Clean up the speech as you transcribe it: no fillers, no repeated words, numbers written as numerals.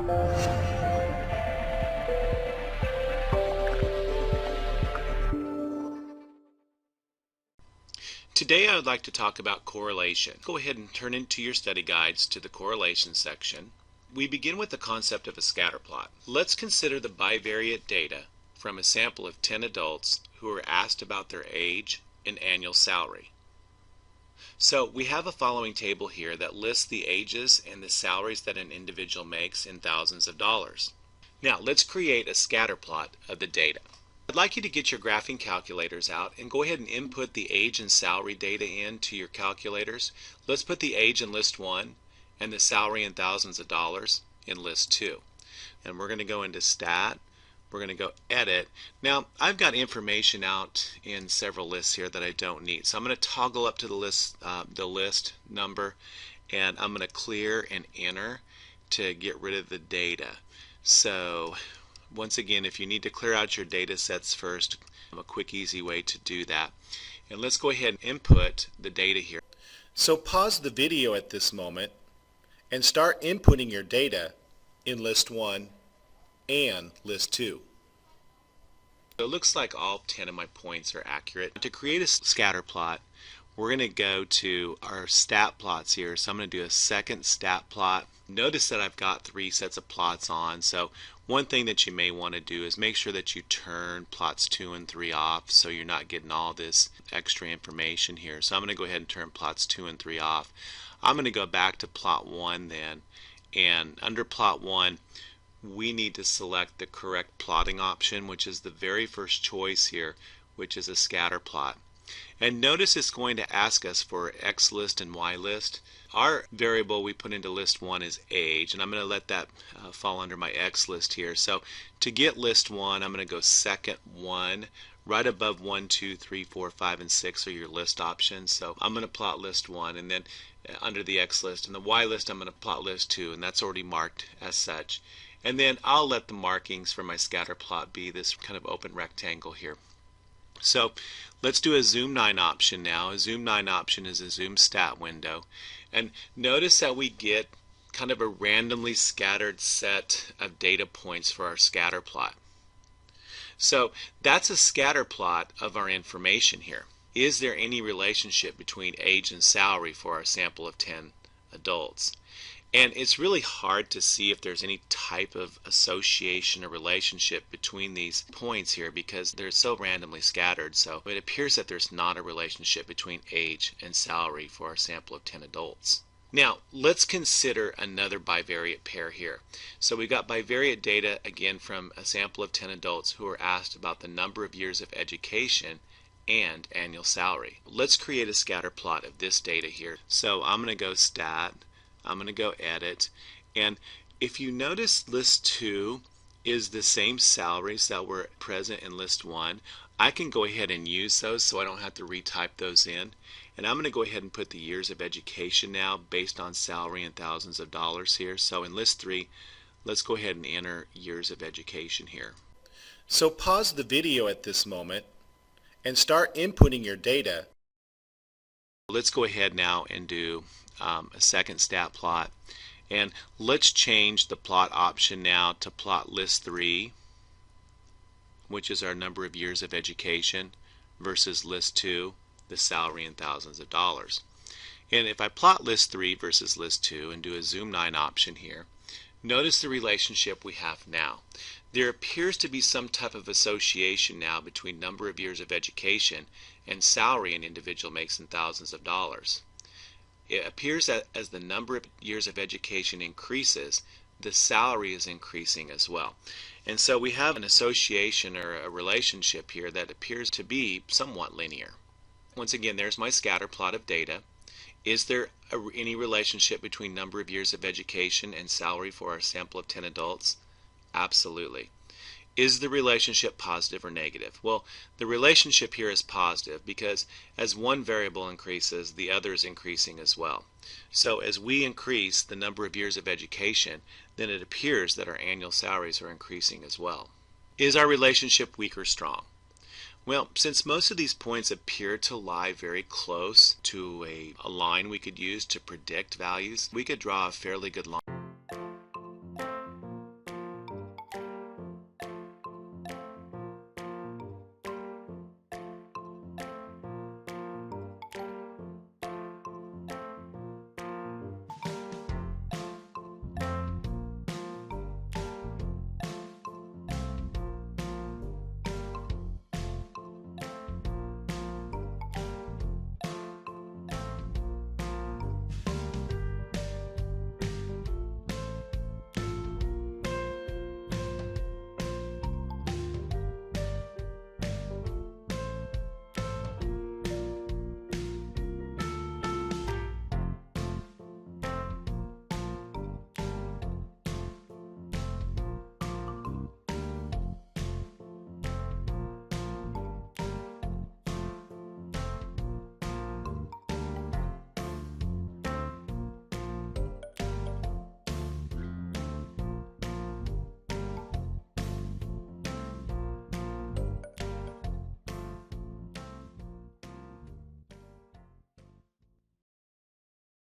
Today I would like to talk about correlation. Go ahead and turn into your study guides to the correlation section. We begin with the concept of a scatter plot. Let's consider the bivariate data from a sample of 10 adults who were asked about their age and annual salary. So we have a following table here that lists the ages and the salaries that an individual makes in thousands of dollars. Now let's create a scatter plot of the data. I'd like you to get your graphing calculators out and go ahead and input the age and salary data into your calculators. Let's put the age in list 1 and the salary in thousands of dollars in list 2. And we're going to go into stat. We're going to go edit. Now I've got information out in several lists here that I don't need. So I'm going to toggle up to the list number, and I'm going to clear and enter to get rid of the data. So once again, if you need to clear out your data sets first, a quick easy way to do that. And let's go ahead and input the data here. So pause the video at this moment and start inputting your data in list 1 and list 2. So it looks like all 10 of my points are accurate. To create a scatter plot, we're going to go to our stat plots here. So I'm going to do a second stat plot. Notice that I've got 3 sets of plots on. So one thing that you may want to do is make sure that you turn plots 2 and 3 off so you're not getting all this extra information here. So I'm going to go ahead and turn plots 2 and 3 off. I'm going to go back to plot 1 then, and under plot 1 we need to select the correct plotting option, which is the very first choice here, which is a scatter plot. And notice it's going to ask us for X list and Y list. Our variable we put into list 1 is age, and I'm going to let that fall under my X list here. So to get list 1, I'm going to go second 1. Right above 1, 2, 3, 4, 5, and 6 are your list options. So I'm going to plot list 1, and then under the X list and the Y list I'm going to plot list 2, and that's already marked as such. And then I'll let the markings for my scatter plot be this kind of open rectangle here. So let's do a zoom 9 option now. A zoom 9 option is a zoom stat window. And notice that we get kind of a randomly scattered set of data points for our scatter plot. So that's a scatter plot of our information here. Is there any relationship between age and salary for our sample of 10 adults? And it's really hard to see if there's any type of association or relationship between these points here because they're so randomly scattered. So it appears that there's not a relationship between age and salary for our sample of 10 adults. Now let's consider another bivariate pair here. So we've got bivariate data again from a sample of 10 adults who were asked about the number of years of education and annual salary. Let's create a scatter plot of this data here. So I'm going to go stat. I'm going to go edit, and if you notice list 2 is the same salaries that were present in list 1, I can go ahead and use those so I don't have to retype those in. And I'm going to go ahead and put the years of education now based on salary in thousands of dollars here. So in list 3, let's go ahead and enter years of education here. So pause the video at this moment and start inputting your data. Let's go ahead now and do a second stat plot, and let's change the plot option now to plot list 3, which is our number of years of education, versus list 2, the salary in thousands of dollars. And if I plot list 3 versus list 2 and do a zoom 9 option here, notice the relationship we have now. There appears to be some type of association now between number of years of education and salary an individual makes in thousands of dollars. It appears that as the number of years of education increases, the salary is increasing as well. And so we have an association or a relationship here that appears to be somewhat linear. Once again, there's my scatter plot of data. Is there any relationship between number of years of education and salary for our sample of 10 adults? Absolutely. Is the relationship positive or negative? Well, the relationship here is positive because as one variable increases, the other is increasing as well. So as we increase the number of years of education, then it appears that our annual salaries are increasing as well. Is our relationship weak or strong? Well, since most of these points appear to lie very close to a line we could use to predict values, we could draw a fairly good line.